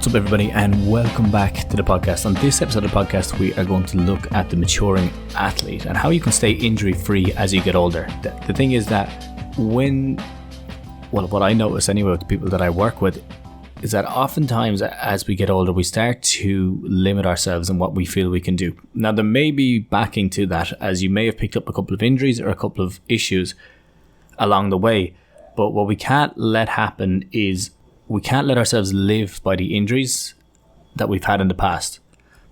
What's up, everybody, and welcome back to the podcast. On this episode of the podcast, we are going to look at the maturing athlete and how you can stay injury-free as you get older. The thing is that what I notice anyway with the people that I work with is that oftentimes as we get older, we start to limit ourselves in what we feel we can do. Now, there may be backing to that, as you may have picked up a couple of injuries or a couple of issues along the way. But what we can't let happen is we can't let ourselves live by the injuries that we've had in the past,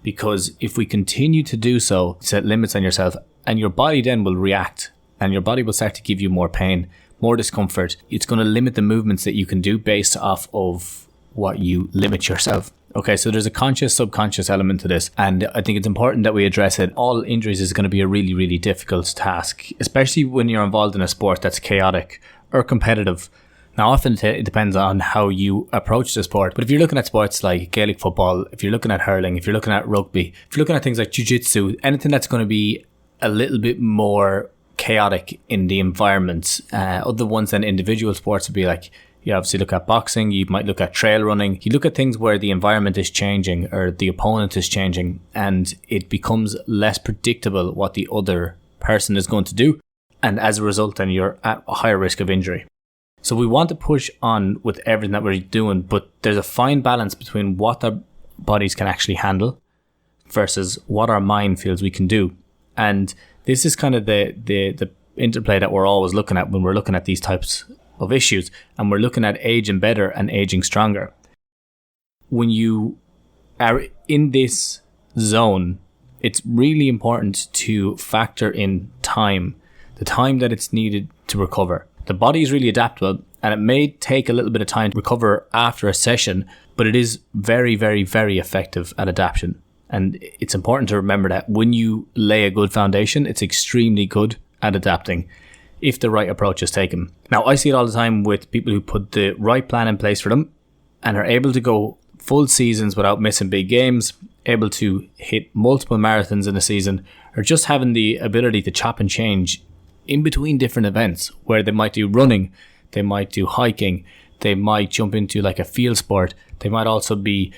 because if we continue to do so, set limits on yourself, and your body then will react, and your body will start to give you more pain, more discomfort. It's going to limit the movements that you can do based off of what you limit yourself. Okay, so there's a conscious, subconscious element to this, and I think it's important that we address it. All injuries is going to be a really, really difficult task, especially when you're involved in a sport that's chaotic or competitive. Now, often it depends on how you approach the sport, but if you're looking at sports like Gaelic football, if you're looking at hurling, if you're looking at rugby, if you're looking at things like jiu-jitsu, anything that's going to be a little bit more chaotic in the environment, other ones than individual sports would be like, you obviously look at boxing, you might look at trail running, you look at things where the environment is changing or the opponent is changing, and it becomes less predictable what the other person is going to do, and as a result then you're at a higher risk of injury. So we want to push on with everything that we're doing, but there's a fine balance between what our bodies can actually handle versus what our mind feels we can do. And this is kind of the interplay that we're always looking at when we're looking at these types of issues, and we're looking at aging better and aging stronger. When you are in this zone, it's really important to factor in time, the time that it's needed to recover. The body is really adaptable, and it may take a little bit of time to recover after a session, but it is very, very, very effective at adaptation. And it's important to remember that when you lay a good foundation, it's extremely good at adapting if the right approach is taken. Now, I see it all the time with people who put the right plan in place for them and are able to go full seasons without missing big games, able to hit multiple marathons in a season, or just having the ability to chop and change in between different events where they might do running, they might do hiking, they might jump into like a field sport, they might also be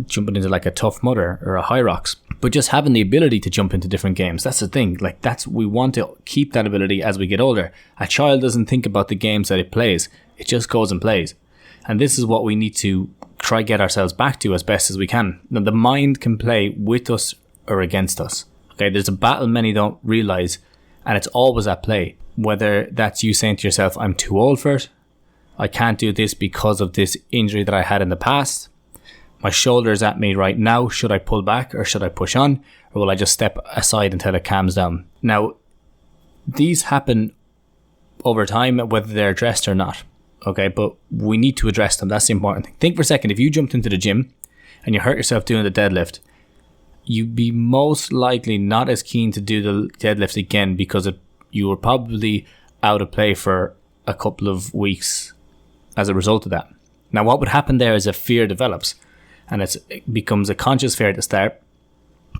jumping into like a Tough Mudder or a High Rocks, but just having the ability to jump into different games. That's the thing, we want to keep that ability as we get older. A child doesn't think about the games that it plays, it just goes and plays. And this is what we need to try get ourselves back to as best as we can. Now, the mind can play with us or against us. Okay, there's a battle many don't realize, and it's always at play. Whether that's you saying to yourself, I'm too old for it, I can't do this because of this injury that I had in the past, my shoulder's at me right now, should I pull back or should I push on, or will I just step aside until it calms down? Now, these happen over time, whether they're addressed or not. Okay, but we need to address them. That's the important thing. Think for a second, if you jumped into the gym and you hurt yourself doing the deadlift, you'd be most likely not as keen to do the deadlift again because you were probably out of play for a couple of weeks as a result of that. Now, what would happen there is a fear develops, and it becomes a conscious fear at the start,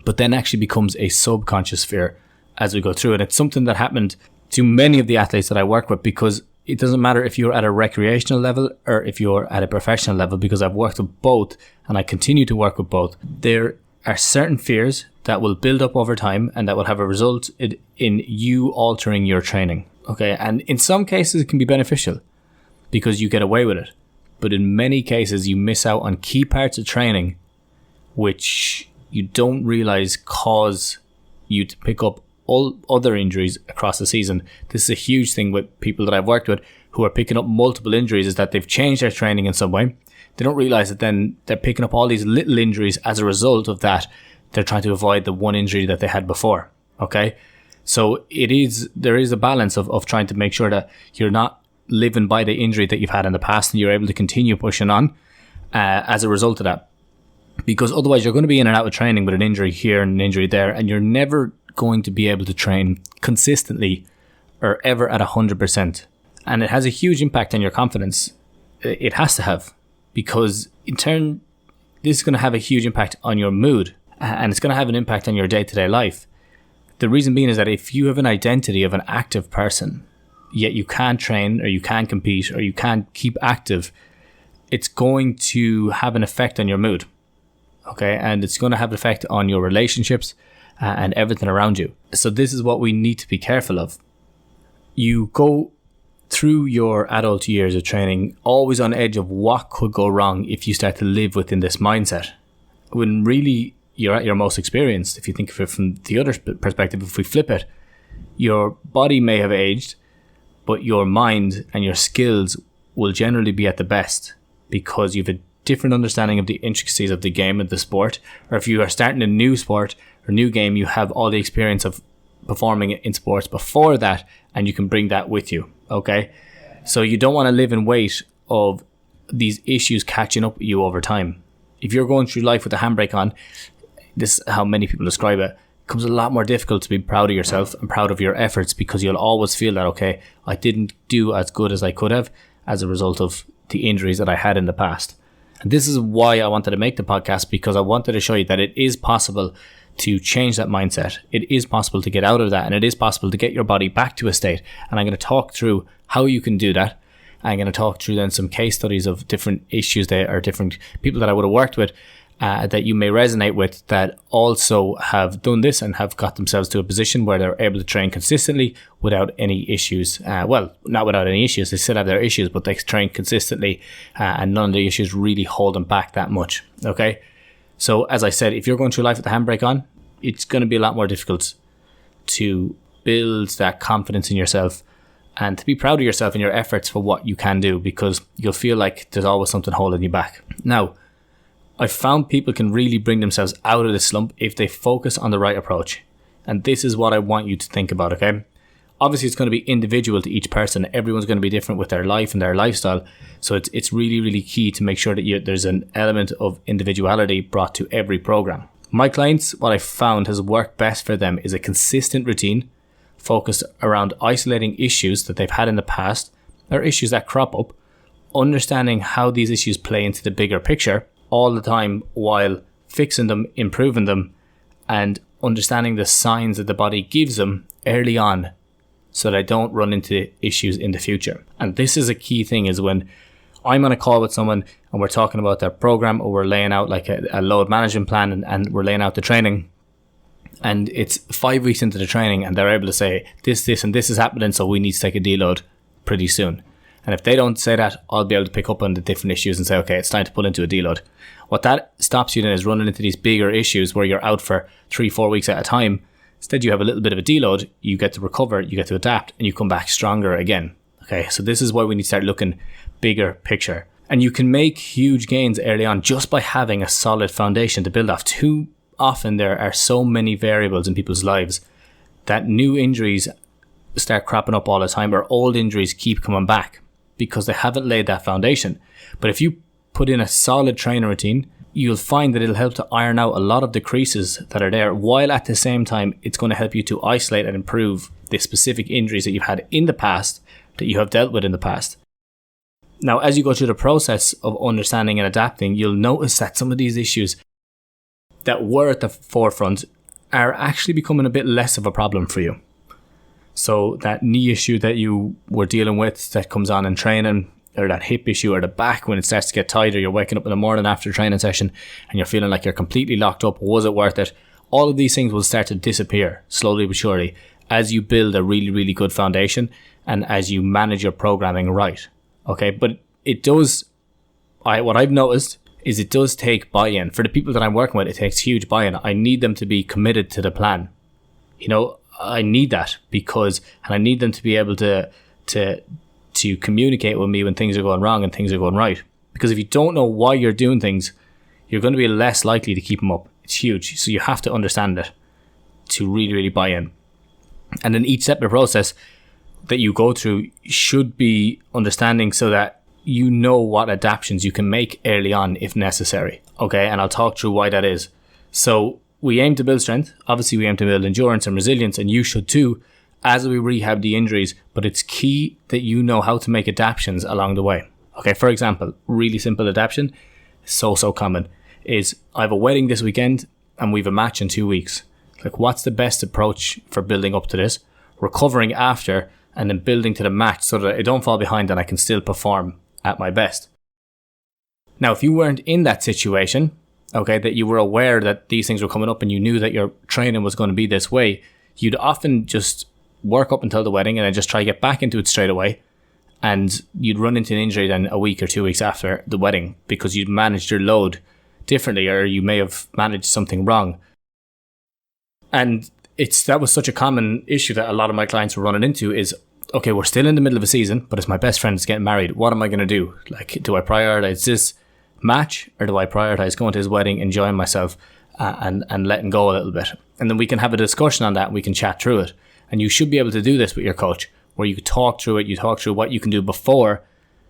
but then actually becomes a subconscious fear as we go through it. It's something that happened to many of the athletes that I work with, because it doesn't matter if you're at a recreational level or if you're at a professional level, because I've worked with both and I continue to work with both. There are certain fears that will build up over time and that will have a result in you altering your training. Okay, and in some cases it can be beneficial because you get away with it. But in many cases you miss out on key parts of training which you don't realize cause you to pick up all other injuries across the season. This is a huge thing with people that I've worked with who are picking up multiple injuries, is that they've changed their training in some way. They don't realize that then they're picking up all these little injuries as a result of that. They're trying to avoid the one injury that they had before. Okay, so there is a balance of trying to make sure that you're not living by the injury that you've had in the past and you're able to continue pushing on as a result of that. Because otherwise you're going to be in and out of training with an injury here and an injury there, and you're never going to be able to train consistently or ever at 100%. And it has a huge impact on your confidence. It has to have, because in turn this is going to have a huge impact on your mood, and it's going to have an impact on your day-to-day life. The reason being is that if you have an identity of an active person, yet you can't train or you can't compete or you can't keep active, it's going to have an effect on your mood. Okay, and it's going to have an effect on your relationships and everything around you. So this is what we need to be careful of. You go through your adult years of training always on edge of what could go wrong if you start to live within this mindset, when really you're at your most experienced. If you think of it from the other perspective, if we flip it, your body may have aged, but your mind and your skills will generally be at the best, because you have a different understanding of the intricacies of the game and the sport. Or if you are starting a new sport or new game, you have all the experience of performing in sports before that, and you can bring that with you. Okay, so you don't want to live in wait of these issues catching up with you over time. If you're going through life with a handbrake on, this is how many people describe it, becomes a lot more difficult to be proud of yourself and proud of your efforts, because you'll always feel that, okay, I didn't do as good as I could have as a result of the injuries that I had in the past. And this is why I wanted to make the podcast, because I wanted to show you that it is possible to change that mindset. It is possible to get out of that, and it is possible to get your body back to a state. And I'm going to talk through how you can do that. I'm going to talk through then some case studies of different issues that are different people that I would have worked with that you may resonate with, that also have done this and have got themselves to a position where they're able to train consistently without any issues. Well, not without any issues. They still have their issues, but they train consistently and none of the issues really hold them back that much. Okay. So as I said, if you're going through life with the handbrake on, it's going to be a lot more difficult to build that confidence in yourself and to be proud of yourself and your efforts for what you can do, because you'll feel like there's always something holding you back. Now, I've found people can really bring themselves out of this slump if they focus on the right approach. And this is what I want you to think about, okay? Obviously, it's going to be individual to each person. Everyone's going to be different with their life and their lifestyle. So it's really, really key to make sure that there's an element of individuality brought to every program. My clients, what I found has worked best for them is a consistent routine focused around isolating issues that they've had in the past or issues that crop up, understanding how these issues play into the bigger picture all the time while fixing them, improving them, and understanding the signs that the body gives them early on so that I don't run into issues in the future. And this is a key thing, is when I'm on a call with someone and we're talking about their program, or we're laying out like a load management plan and we're laying out the training, and it's 5 weeks into the training and they're able to say this and this is happening, so we need to take a deload pretty soon. And if they don't say that, I'll be able to pick up on the different issues and say, okay, it's time to pull into a deload. What that stops you then is running into these bigger issues where you're out for 3-4 weeks at a time. Instead, you have a little bit of a deload, you get to recover, you get to adapt, and you come back stronger again. Okay, so this is why we need to start looking bigger picture. And you can make huge gains early on just by having a solid foundation to build off. Too often there are so many variables in people's lives that new injuries start cropping up all the time, or old injuries keep coming back because they haven't laid that foundation. But if you put in a solid training routine, you'll find that it'll help to iron out a lot of the creases that are there, while at the same time it's going to help you to isolate and improve the specific injuries that you've had in the past, that you have dealt with in the past. Now, as you go through the process of understanding and adapting, you'll notice that some of these issues that were at the forefront are actually becoming a bit less of a problem for you. So that knee issue that you were dealing with that comes on in training, or that hip issue, or the back when it starts to get tighter, you're waking up in the morning after a training session and you're feeling like you're completely locked up, was it worth it? All of these things will start to disappear slowly but surely as you build a really, really good foundation and as you manage your programming right. Okay, but it does, what I've noticed is it does take buy-in. For the people that I'm working with, it takes huge buy-in. I need them to be committed to the plan. You know, I need that and I need them to be able to communicate with me when things are going wrong and things are going right. Because if you don't know why you're doing things, you're going to be less likely to keep them up. It's huge. So you have to understand it to really, really buy in. And then each step of the process that you go through should be understanding so that you know what adaptations you can make early on if necessary. Okay, and I'll talk through why that is. So we aim to build strength. Obviously, we aim to build endurance and resilience, and you should too, as we rehab the injuries. But it's key that you know how to make adaptations along the way. Okay, for example, really simple adaptation, so common, is I have a wedding this weekend and we have a match in 2 weeks. Like, what's the best approach for building up to this, recovering after, and then building to the match so that I don't fall behind and I can still perform at my best? Now, if you weren't in that situation, okay, that you were aware that these things were coming up and you knew that your training was going to be this way, you'd often just work up until the wedding and then just try to get back into it straight away. And you'd run into an injury then a week or 2 weeks after the wedding because you'd managed your load differently, or you may have managed something wrong. And that was such a common issue that a lot of my clients were running into is, okay, we're still in the middle of a season, but it's my best friend is getting married. What am I going to do? Like, do I prioritize this match, or do I prioritize going to his wedding, enjoying myself, and letting go a little bit? And then we can have a discussion on that. We can chat through it. And you should be able to do this with your coach, where you talk through it. You talk through what you can do before,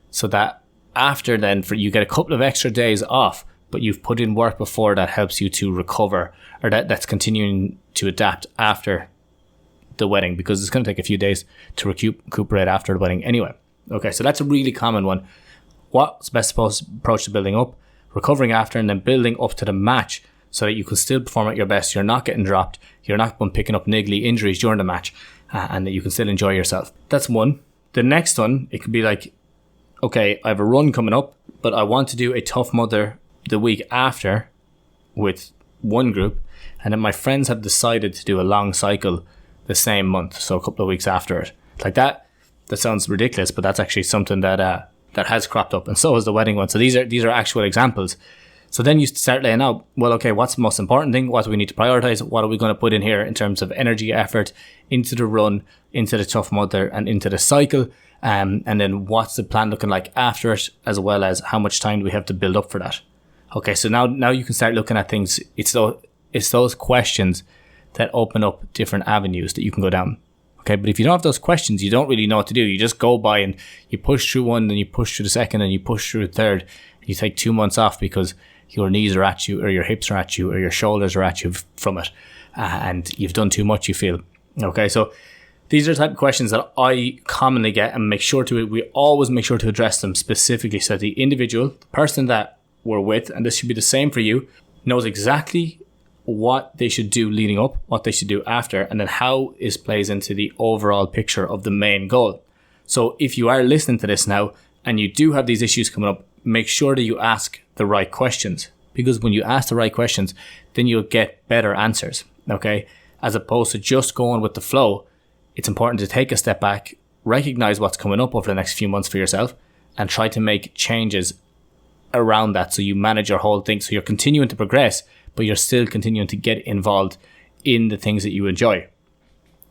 so that after then, you get a couple of extra days off, but you've put in work before that helps you to recover, or that's continuing to adapt after the wedding, because it's going to take a few days to recuperate after the wedding anyway. Okay, so that's a really common one. What's the best approach to building up, recovering after, and then building up to the match so that you can still perform at your best. You're not getting dropped. You're not picking up niggly injuries during the match, and that you can still enjoy yourself. That's one. The next one, it could be like, okay, I have a run coming up, but I want to do a Tough Mudder the week after with one group, and then my friends have decided to do a long cycle the same month, so a couple of weeks after it. Like that sounds ridiculous, but that's actually something that has cropped up, and so has the wedding one. So these are actual examples. So then you start laying out, well, okay, what's the most important thing? What do we need to prioritize? What are we going to put in here in terms of energy, effort into the run, into the Tough Mudder, and into the cycle? And then what's the plan looking like after it, as well as how much time do we have to build up for that? Okay, so now you can start looking at things. It's those questions that open up different avenues that you can go down. Okay, but if you don't have those questions, you don't really know what to do. You just go by and you push through one, then you push through the second, and you push through the third. And you take 2 months off because your knees are at you, or your hips are at you, or your shoulders are at you from it, and you've done too much, you feel. Okay, so these are the type of questions that I commonly get, and we always make sure to address them specifically so the individual, the person that we're with, and this should be the same for you, knows exactly what they should do leading up, what they should do after, and then how it plays into the overall picture of the main goal. So if you are listening to this now and you do have these issues coming up, make sure that you ask the right questions, because when you ask the right questions, then you'll get better answers, okay? As opposed to just going with the flow, it's important to take a step back, recognize what's coming up over the next few months for yourself, and try to make changes around that so you manage your whole thing. So you're continuing to progress, but you're still continuing to get involved in the things that you enjoy.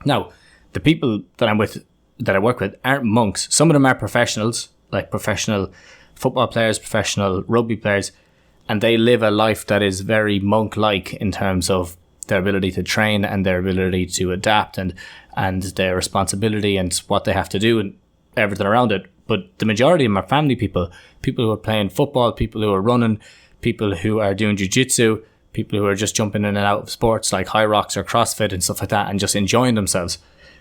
Now, the people that I work with aren't monks. Some of them are professionals, like professional football players, professional rugby players, and they live a life that is very monk-like in terms of their ability to train and their ability to adapt and their responsibility and what they have to do and everything around it. But the majority of them are family people who are playing football, people who are running, people who are doing jiu-jitsu, people who are just jumping in and out of sports like high rocks or CrossFit and stuff like that, and just enjoying themselves.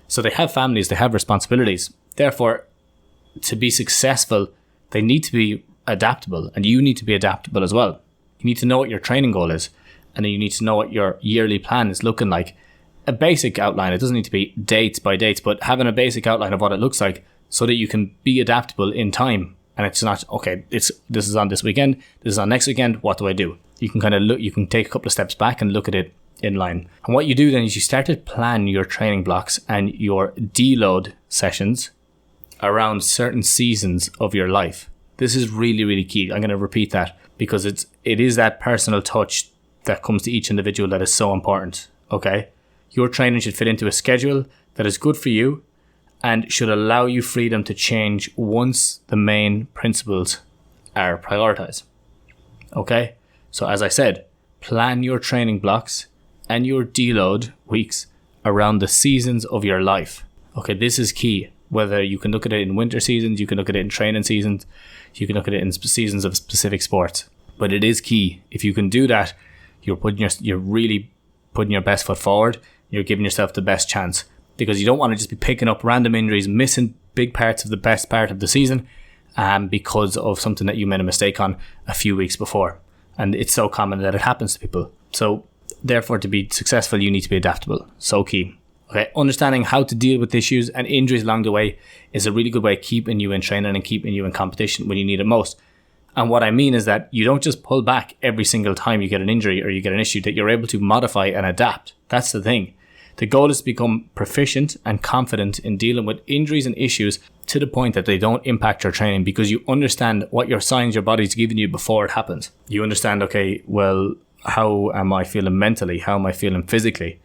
So they have families, they have responsibilities. Therefore, to be successful, they need to be adaptable, and you need to be adaptable as well. You need to know what your training goal is, and then you need to know what your yearly plan is looking like. A basic outline. It doesn't need to be dates by dates, but having a basic outline of what it looks like so that you can be adaptable in time. And it's not, okay, this is on this weekend, this is on next weekend, what do I do? You can kind of look, you can take a couple of steps back and look at it in line. And what you do then is you start to plan your training blocks and your deload sessions around certain seasons of your life. This is really, really key. I'm going to repeat that because it is that personal touch that comes to each individual that is so important. Okay? Your training should fit into a schedule that is good for you and should allow you freedom to change once the main principles are prioritized. Okay? So as I said, plan your training blocks and your deload weeks around the seasons of your life. Okay, this is key. Whether you can look at it in winter seasons, you can look at it in training seasons, you can look at it in seasons of specific sports. But it is key. If you can do that, you're really putting your best foot forward. You're giving yourself the best chance, because you don't want to just be picking up random injuries, missing big parts of the best part of the season, because of something that you made a mistake on a few weeks before. And it's so common that it happens to people. So therefore, to be successful, you need to be adaptable. So key. Okay, understanding how to deal with issues and injuries along the way is a really good way of keeping you in training and keeping you in competition when you need it most. And what I mean is that you don't just pull back every single time you get an injury or you get an issue, that you're able to modify and adapt. That's the thing. The goal is to become proficient and confident in dealing with injuries and issues to the point that they don't impact your training, because you understand what your signs your body's giving you before it happens. You understand, okay, well, how am I feeling mentally? How am I feeling physically?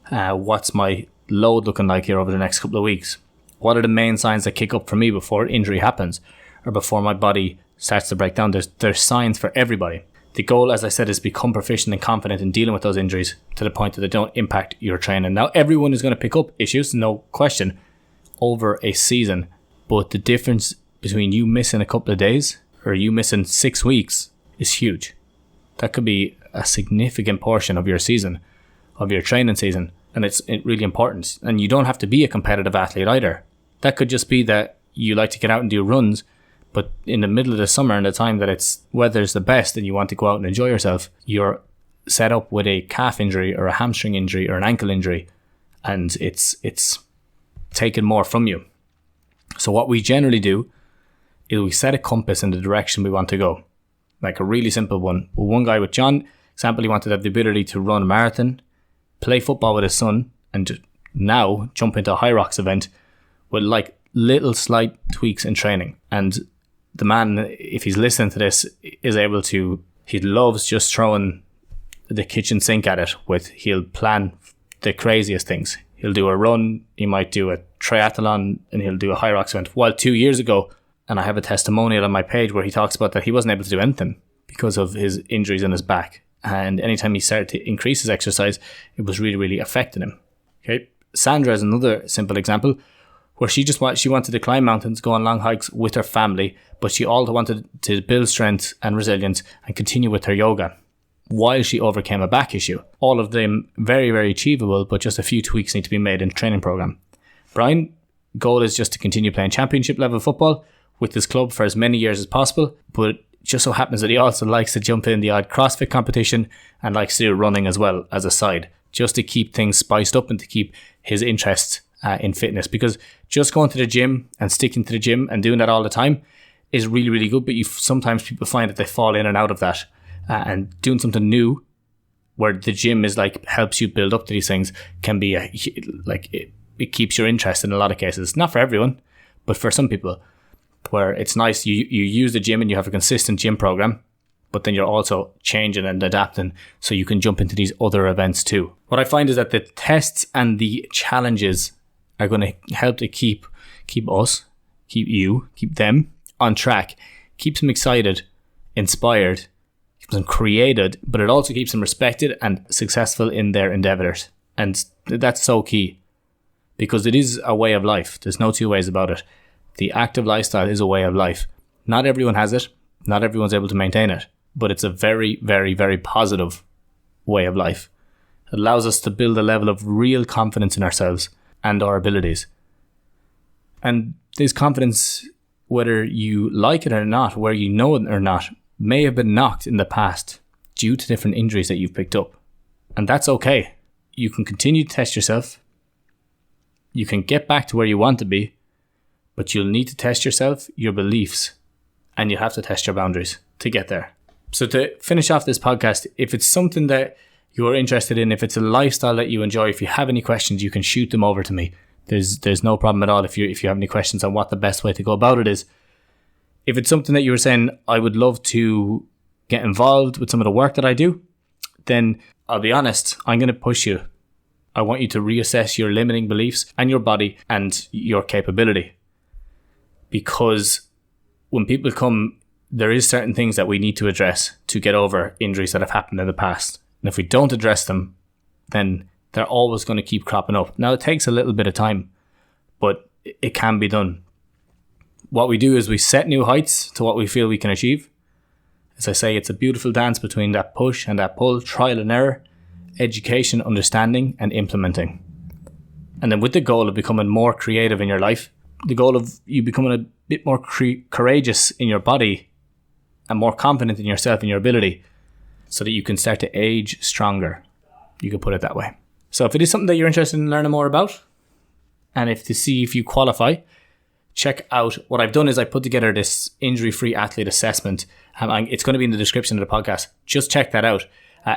What's my load looking like here over the next couple of weeks? What are the main signs that kick up for me before injury happens or before my body starts to break down? There's signs for everybody. The goal, as I said, is become proficient and confident in dealing with those injuries to the point that they don't impact your training. Now, everyone is going to pick up issues, no question, over a season. But the difference between you missing a couple of days or you missing 6 weeks is huge. That could be a significant portion of your season, of your training season. And it's really important. And you don't have to be a competitive athlete either. That could just be that you like to get out and do runs, but in the middle of the summer and the time that it's weather's the best and you want to go out and enjoy yourself, you're set up with a calf injury or a hamstring injury or an ankle injury, and it's taken more from you. So what we generally do is we set a compass in the direction we want to go. Like a really simple one. Well, one guy with John, example, he wanted to have the ability to run a marathon, play football with his son, and now jump into a high rocks event with like little slight tweaks in training. And the man, if he's listening to this, is able to, he loves just throwing the kitchen sink at it he'll plan the craziest things. He'll do a run, he might do a triathlon, and he'll do a high rocks event. While 2 years ago, and I have a testimonial on my page where he talks about that he wasn't able to do anything because of his injuries in his back. And anytime he started to increase his exercise, it was really, really affecting him. Okay. Sandra is another simple example where she wanted to climb mountains, go on long hikes with her family, but she also wanted to build strength and resilience and continue with her yoga while she overcame a back issue. All of them very, very achievable, but just a few tweaks need to be made in the training program. Brian, goal is just to continue playing championship level football with his club for as many years as possible, but just so happens that he also likes to jump in the odd CrossFit competition and likes to do running as well as a side, just to keep things spiced up and to keep his interest in fitness. Because just going to the gym and sticking to the gym and doing that all the time is really, really good, but sometimes people find that they fall in and out of that. And doing something new where the gym is like helps you build up to these things can be it keeps your interest in a lot of cases. Not for everyone, but for some people, where it's nice you use the gym and you have a consistent gym program, but then you're also changing and adapting so you can jump into these other events too. What I find is that the tests and the challenges are going to help to keep them on track, keeps them excited, inspired, keeps them created, but it also keeps them respected and successful in their endeavors. And that's so key, because it is a way of life. There's no two ways about it. The active lifestyle is a way of life. Not everyone has it. Not everyone's able to maintain it, but it's a very, very, very positive way of life. It allows us to build a level of real confidence in ourselves and our abilities. And this confidence, whether you like it or not, whether you know it or not, may have been knocked in the past due to different injuries that you've picked up. And that's okay. You can continue to test yourself. You can get back to where you want to be, but you'll need to test yourself, your beliefs, and you'll have to test your boundaries to get there. So to finish off this podcast, if it's something that you're interested in, if it's a lifestyle that you enjoy, if you have any questions, you can shoot them over to me. There's no problem at all if you have any questions on what the best way to go about it is. If it's something that you were saying, I would love to get involved with some of the work that I do, then I'll be honest, I'm going to push you. I want you to reassess your limiting beliefs and your body and your capability. Because when people come, there is certain things that we need to address to get over injuries that have happened in the past. And if we don't address them, then they're always going to keep cropping up. Now, it takes a little bit of time, but it can be done. What we do is we set new heights to what we feel we can achieve. As I say, it's a beautiful dance between that push and that pull, trial and error, education, understanding, and implementing. And then with the goal of becoming more creative in your life, the goal of you becoming a bit more courageous in your body and more confident in yourself and your ability so that you can start to age stronger. You could put it that way. So if it is something that you're interested in learning more about, and to see if you qualify, check out what I've done is I put together this injury-free athlete assessment. It's going to be in the description of the podcast. Just check that out.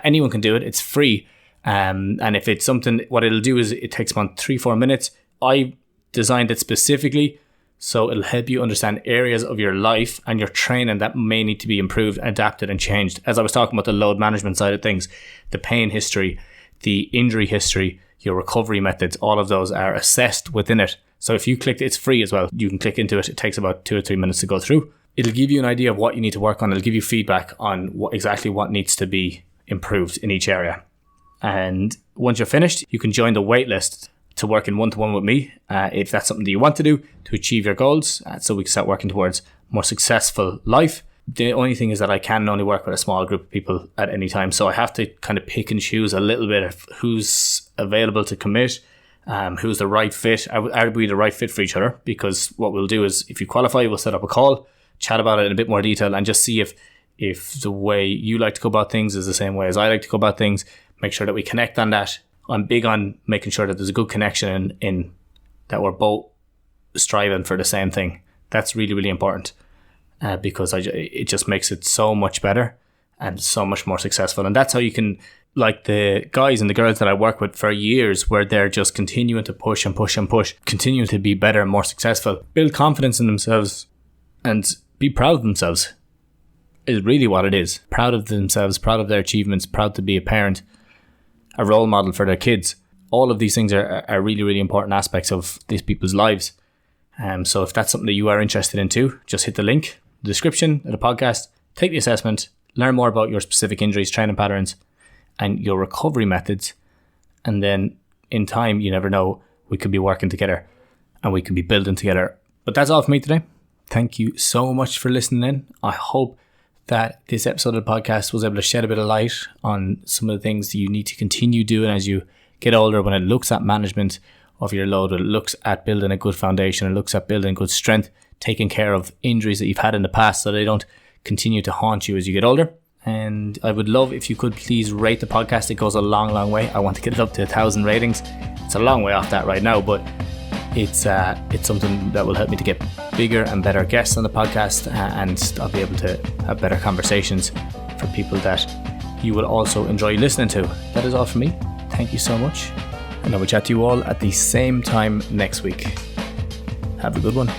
Anyone can do it. It's free. And if it's something, what it'll do is it takes about 3-4 minutes. I designed it specifically so it'll help you understand areas of your life and your training that may need to be improved, adapted and changed. As I was talking about the load management side of things, the pain history, the injury history, your recovery methods, all of those are assessed within it. So if you click, it's free as well. You can click into it. It takes about 2 or 3 minutes to go through. It'll give you an idea of what you need to work on. It'll give you feedback on exactly what needs to be improved in each area. And once you're finished, you can join the waitlist to work in one-to-one with me if that's something that you want to do to achieve your goals, so we can start working towards more successful life. The only thing is that I can only work with a small group of people at any time, so I have to kind of pick and choose a little bit of who's available to commit, who's the right fit. Are we the right fit for each other? Because what we'll do is, if you qualify, we'll set up a call, chat about it in a bit more detail, and just see if the way you like to go about things is the same way as I like to go about things. Make sure that we connect on that. I'm big on making sure that there's a good connection in that we're both striving for the same thing. That's really, really important because it just makes it so much better and so much more successful. And that's how you can, like the guys and the girls that I work with for years, where they're just continuing to push and push and push, continuing to be better and more successful, build confidence in themselves and be proud of themselves is really what it is. Proud of themselves, proud of their achievements, proud to be a parent, a role model for their kids. All of these things are really, really important aspects of these people's lives. So if that's something that you are interested in too, just hit the link, the description of the podcast, take the assessment, learn more about your specific injuries, training patterns, and your recovery methods. And then in time, you never know, we could be working together and we could be building together. But that's all for me today. Thank you so much for listening in. I hope that this episode of the podcast was able to shed a bit of light on some of the things that you need to continue doing as you get older, when it looks at management of your load, when it looks at building a good foundation, it looks at building good strength, taking care of injuries that you've had in the past so they don't continue to haunt you as you get older. And I would love if you could please rate the podcast. It goes a long, long way. I want to get it up to 1,000 ratings. It's a long way off that right now, but it's something that will help me to get bigger and better guests on the podcast, and I'll be able to have better conversations for people that you will also enjoy listening to. That is all for me. Thank you so much, and I will chat to you all at the same time next week. Have a good one.